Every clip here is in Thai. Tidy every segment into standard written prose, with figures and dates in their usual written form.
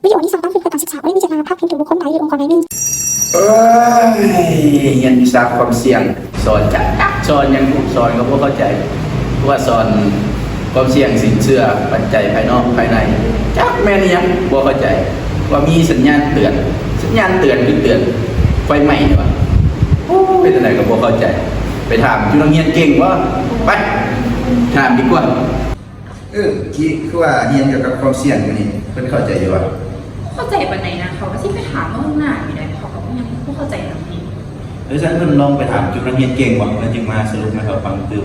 วิดีโอนี้สร้างขึ้นเพื่อการศึกษาไม่ได้มีเจตนาพาดพิงถึงบุคคลใดหรือองค์กรใดหนึ่งเรียนวิชาความเสี่ยงสอนจักสอนยังถูกสอนก็พวกเข้าใจว่าสอนความเสี่ยงสินเชื่อปัจจัยภายนอกภายในจักแม่นยังพวกเข้าใจว่ามีสัญญาณเตือนคือเตือนไฟไหม้วะโอ้เป็นอะไรกับพวกเข้าใจไปถามจุฬาเรียนเก่งว่าไปถามดีกว่าที่คือว่าเรียนเกี่ยวกับความเสี่ยงนี่เพิ่นเข้าใจอยู่ว่าเข้าใจปานไหนนะเขาก็ที่ไปถามว่าข้างหน้าอยู่ไหนเขาก็ยังไม่เข้าใจตรงนี้ฉันเพิ่นลองไปถามจุฬาเรียนเก่งว่าแล้วจึงมาสรุปให้เขาฟังตื่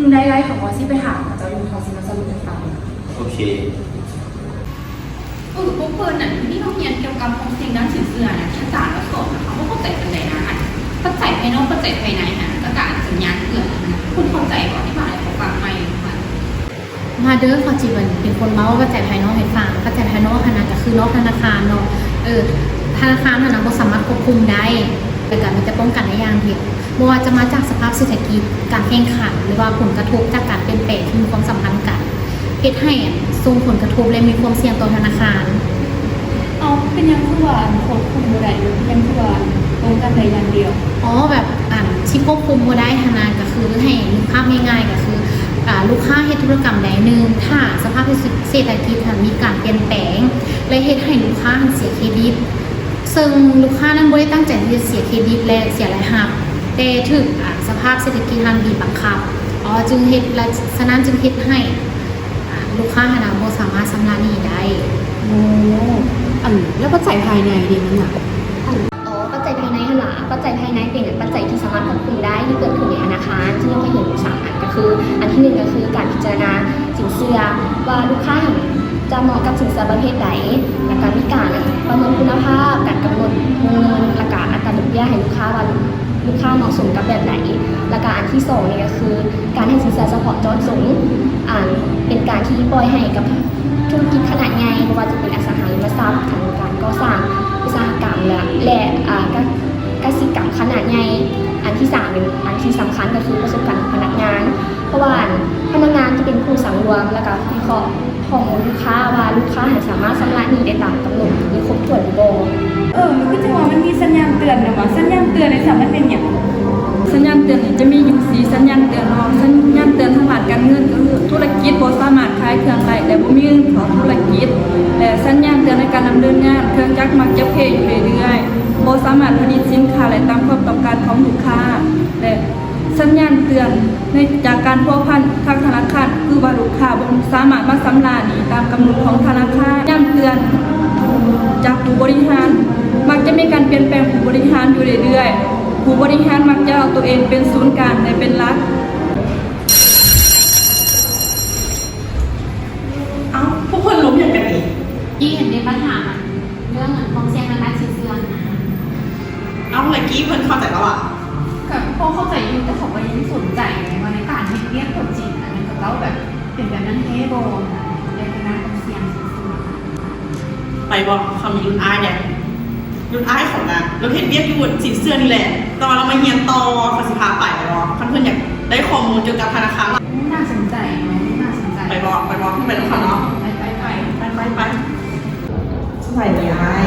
นได้เขาก็ที่ไปถามเจ้าอยู่เขาสิมาสรุปให้ฟังโอเคพวกเพิ่นน่ะที่เขาเรียนเกี่ยวกับความเสี่ยงด้านสินเชื่อเนี่ยอาจารย์ก็สอนนะคะว่าเข้าใจปานไหนนะเข้าใจภายนอกเข้าใจภายในนะก็การสัญญาณเตือนนะคุณเข้าใจก่อนที่มาอะไรเขาฟังไหมมาเด้อเขาจีบันเป็นคนเมาก็จ่ายภายนอกให้ฟังก็จ่ายภายนอกขนาดก็คือนอกธนาคารเนาะธนาคารนั้นก็สามารถควบคุมได้แต่การมันจะป้องกันได้อย่างเดียวไม่ว่าจะมาจากสภาพเศรษฐกิจการแข่งขันหรือว่าผลกระทบจากการเปลี่ยนแปลงที่มีความสัมพันธ์กันเฮ็ดให้ส่งผลกระทบและมีความเสี่ยงต่อธนาคารเอาเป็นยังคือว่าควบคุมบ่ได้หรือยังคือว่าป้องกันได้อย่างเดียวแบบที่ควบคุมบ่ได้ธนาคารก็คือให้นึกภาพง่ายๆก็คือลูกค้าเฮ็ดธุรกรรมใดหนึ่งถ้าสภาพเศรษฐกิจมีการเปลี่ยนแปลงและเฮ็ดให้ลูกค้าเสียเครดิตซึ่งลูกค้านั้นบ่ได้ตั้งใจที่จะเสียเครดิตและเสียรายรับแต่ถึงสภาพเศรษฐกิจบีบบังคับจึงเฮ็ดและฉะนั้นจึงเฮ็ดให้ลูกค้าบ่สามารถชำระหนี้ได้แล้วปัจจัยภายในดีมั้งน่ะปัจจัยภายในปัจจัยภายในเป็นปัจจัยที่สามารถควบคุมได้ที่เกิดขึ้นในธนาคารซึ่งเราจะเห็นอยู่3อันก็คืออันที่1ก็คือการพิจารณาสินเชื่อว่าลูกค้าจะเหมาะกับสินเชื่อประเภทใดและการมีการประเมินคุณภาพการกำหนดวงเงินและการอัตราดอกเบี้ยให้ลูกค้าว่าลูกค้าเหมาะสมกับแบบไหนและการอันที่2นี่ก็คือการให้สินเชื่อเฉพาะเจาะจงเป็นการที่ปล่อยให้กับธุรกิจขนาดใหญ่ไม่ว่าจะเป็นอสังหาริมทรัพย์ทางการก่อสร้างอุตสาหกรรมและกสิกรรมขนาดใหญ่อันที่3เป็นอันที่สำคัญก็คือประสบการณ์พนักงานเพราะว่าพนักงานจะเป็นผู้สังรวมและก็วิเคราะห์ข้อมูลลูกค้าว่าลูกค้าสามารถชำระหนี้ได้ตามกำหนดหรือครบถ้วนหรือบ่มันก็จะว่ามันมีสัญญาณเตือนนะว่าสัญญาณเตือนในสำนักเป็นอย่างสัญญาณเตือนจะมีอยู่4สัญญาณเตือนเนาะสัญญาณเตือนทางด้านการเงินก็คือธุรกิจบ่สามารถขายเครื่องได้และบ่มีเงินเข้าธุรกิจและสัญญาณเตือนในการดำเนินงานเครื่องจักรมักจะเพอยู่เรื่อยๆบ่สามารถผลิตสินค้าได้ตามความต้องการของลูกค้าและสัญญาณเตือนในจากการพัวพันทางธนาคารคือว่าลูกค้าบ่สามารถมาชำระหนี้ตามกำหนดของธนาคารสัญญาณเตือนจากผู้บริหารมักจะมีการเปลี่ยนแปลงผู้บริหารอยู่เรื่อยๆผู้บริหารมักจะเอาตัวเองเป็นศูนย์กลางและเป็นหลักพวกคนล้มอย่างกันอีกเห็นในปัญหาเรื่องความเสี่ยงทางด้านสินเชื่อนะเมื่อกี้เพิ่นเข้าใจแล้วอ่ะกับพอเข้าใจอยู่แต่เขาก็ยังสนใจว่าในการเรียกคนจริงอันนี้ก็แบบเป็นแบบนั้นเทโบนะในคณะความเสี่ยงไปบอกคำยุ่นอ้ายเนี่ยยุ่นอ้ายของนะเราเห็นเรียกยุ่นสินเชื่อนี่แหละตอนเรามาเรียนต่อภาษีพาไปเนาะเพื่อนอยากได้ข้อมูลเกี่ยวกับธนาคารน่าสนใจเนาะน่าสนใจไปบอกที่ไปแล้วค่ะเนาะไปสมัยนี้อ้าย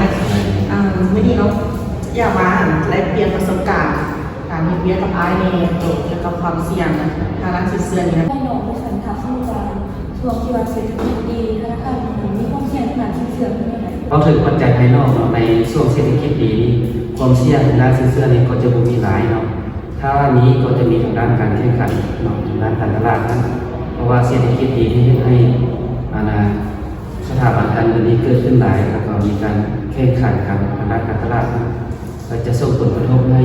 ไม่ดีเนาะอยากมาแลกเปลี่ยนประสบการณ์การเรียนกับอ้ายเนี่ยเกี่ยวกับความเสี่ยงทางด้านสินเชื่อนี่นะไม่น้องผู้สันทัดที่จะช่วงที่ว่าเศรษฐกิจดีธนาคารมีความเสี่ยงขนาดสินเชื่อเป็นยังไงเราถึงปัจจัยภายนอกในช่วงเศรษฐกิจดีความเสี่ยงทางด้านสินเชื่อนี่ก็จะมีหลายเนาะถ้าว่านี้ก็จะมีทางด้านการแข่งขันเนาะทางด้านการตลาดนะเพราะว่าเศรษฐกิจดีที่ให้สถาบันการเงินนี้เกิดขึ้นหลายแล้วก็มีการแข่งขันกันทางด้านการตลาดนะก็จะส่งผลกระทบให้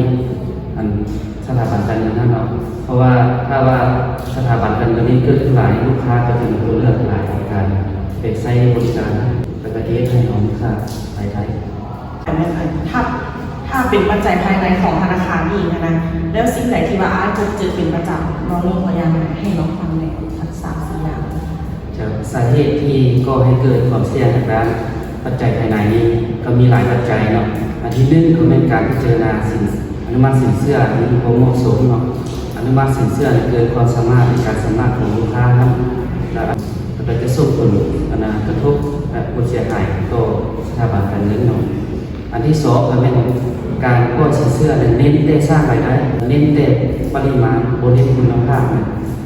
สถาบันการเงินนั่นเนาะเพราะว่าถ้าว่าสถาบันการเงินนี้เกิดขึ้นหลายลูกค้าก็จะมีตัวเลือกหลายในการไปใช้บริการและประเทศให้ของลูกค้าไปไทยถ้าเป็นปัจจัยภายในของธนาคารนี่นะแล้วสิ่งไหนที่ว่าอ้ายพบเจอเป็นประจำน้องลงพยายามให้น้องฟังในทักษะ4อย่างจากสาเหตุที่ก่อให้เกิดความเสี่ยงทางด้านปัจจัยภายในนี้ก็มีหลายปัจจัยเนาะอันที่1ก็เป็นการพิจารณาอนุมัติสินเชื่อที่มีความเหมาะสมเนาะอนุมัติสินเชื่อเกินความสามารถในการสมัครของลูกค้าครับและจะส่งผลกระทบ ผู้เสียหายต่อสถาบันการเงินเนาะอันที่สองก็เป็นการปล่อยสินเชื่อเน้นแต่สร้างรายได้เน้นแต่ปริมาณบ่เน้นคุณภาพนะ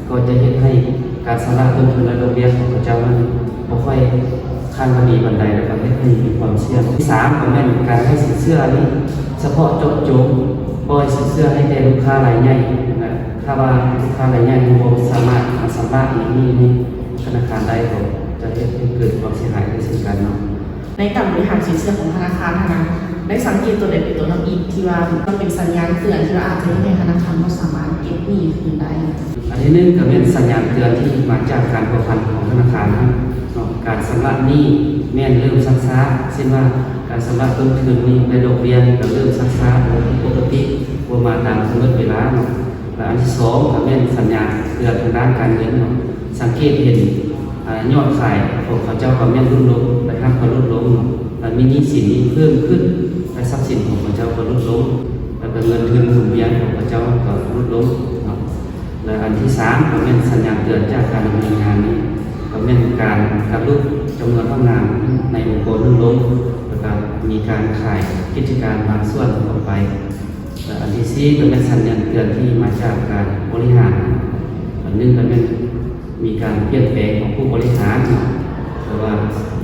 ก็จะเฮ็ดให้การชำระต้นทุนและดอกเบี้ยของเขาเจ้านั้นบ่ค่อยขั้นพอดีบันไดแล้วก็เฮ็ดให้มีความเสี่ยงที่สามก็เป็นการให้สินเชื่อนี้เฉพาะเจาะจงปล่อยสินเชื่อให้แก่ลูกค้ารายใหญ่นะถ้าว่าลูกค้ารายใหญ่บ่สามารถมาชำระอย่างนี้ในธนาคารได้ก็จะเฮ็ดให้เกิดความเสียหายได้เช่นกันเนาะในการบริหารสินเชื่อของธนาคารนะได้สังเกตตัวใดเป็นตัวนำอีกที่ว่ามันเป็นสัญญาณเตือนที่ว่าอาจจะให้ธนาคารไม่สามารถเก็บหนี้คืนได้อันที่หนึ่งก็เป็นสัญญาณเตือนที่มาจากการประพันธ์ของธนาคารนะการชำระหนี้แม่นเริ่มซักซ้าเช่นว่าการชำระต้นทุนนี้ในดอกเบี้ยก็เริ่มซักซ้าโดยปกติว่ามาตามกำหนดเวลาและอันที่สองก็เป็นสัญญาณเตือนทางด้านการเงินสังเกตเห็นยอดขายของเขาเจ้าก็แม่นลดลงนะครับก็ลดลงและมีหนี้สินนี้เพิ่มขึ้นและทรัพย์สินของเขาเจ้าก็ลดลงแล้วก็เงินทุนหมุนเวียนของเขาเจ้าก็ลดลงและอันที่สามก็เป็นสัญญาณเตือนจากการดำเนินงานนี้ก็เป็นการกระตุ้นจำนวนพนักงานในองค์กรลดลงแล้วก็มีการขายกิจการบางส่วนออกไปและอันที่สี่ก็เป็นสัญญาณเตือนที่มาจากการบริหารอันหนึ่งก็เป็นมีการเปลี่ยนแปลงของผู้บริหารแต่ว่า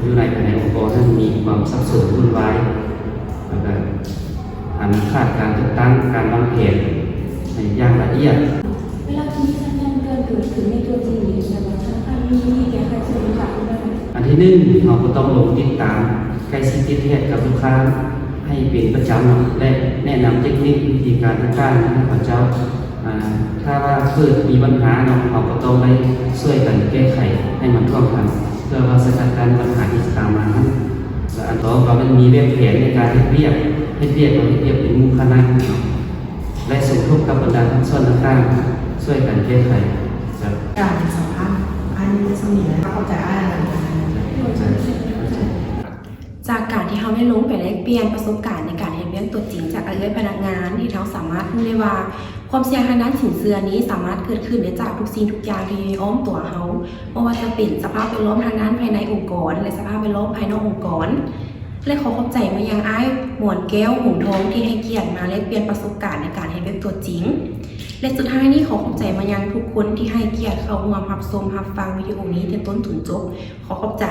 อยู่ในภายในองค์กรนั้นมีความสับสนวุ่นวายแล้วก็ขาดการจัดตั้งการวางแผนในอย่างละเอียดเวลาที่สัญญาณเตือนเกิดขึ้นในตัวจริงหรือในธนาคารมีแก้ไขสถานการณ์ได้ไหมอันที่หนึ่งเราก็ต้องลงติดตามใกล้ชิดที่เทศกับลูกค้าให้เป็นประจำและแนะนำเทคนิควิธีการต่างๆให้เขาเจ้าถ้าว่าเกิดมีปัญหาเราก็ต้องไปช่วยกันแก้ไขให้มันท่วงทันเพื่อว่าสถานการณ์ปัญหาที่ตามมานั้นและอันต่อก็มันมีแบบแผนในการเรียกเป็นหมู่คณะและสมทบกับบรรดาทั้งส่วนต่างๆช่วยกันแก้ไขการสัมภาษณ์อันนี้สนิทเข้าใจอะไรจากการที่เขาได้ลงไปแลกเปลี่ยนประสบการณ์ในการเห็นเรื่องตัวจริงจากพนักงานที่เขาสามารถรู้ได้ว่าความเสี่ยงทางด้านสินเชื่อนี้สามารถเกิดขึ้นได้จากทุกสิ่งทุกอย่างที่อ้อมตัวเขาไม่ว่าจะเป็นสภาพแวดล้อมทางด้านภายในองค์กรและสภาพแวดล้อมภายนอกองค์กรและขอขอบใจมายังอ้ายหมวนแก้วหงทองที่ให้เกียรติมาแลกเปลี่ยนประสบการณ์ในการเห็นเรื่องตัวจริงและสุดท้ายนี้ขอขอบใจมายังทุกคนที่ให้เกียรติเข้าร่วมรับชมรับฟังวิดีโอนี้ตั้งต้นถึงจบขอขอบใจ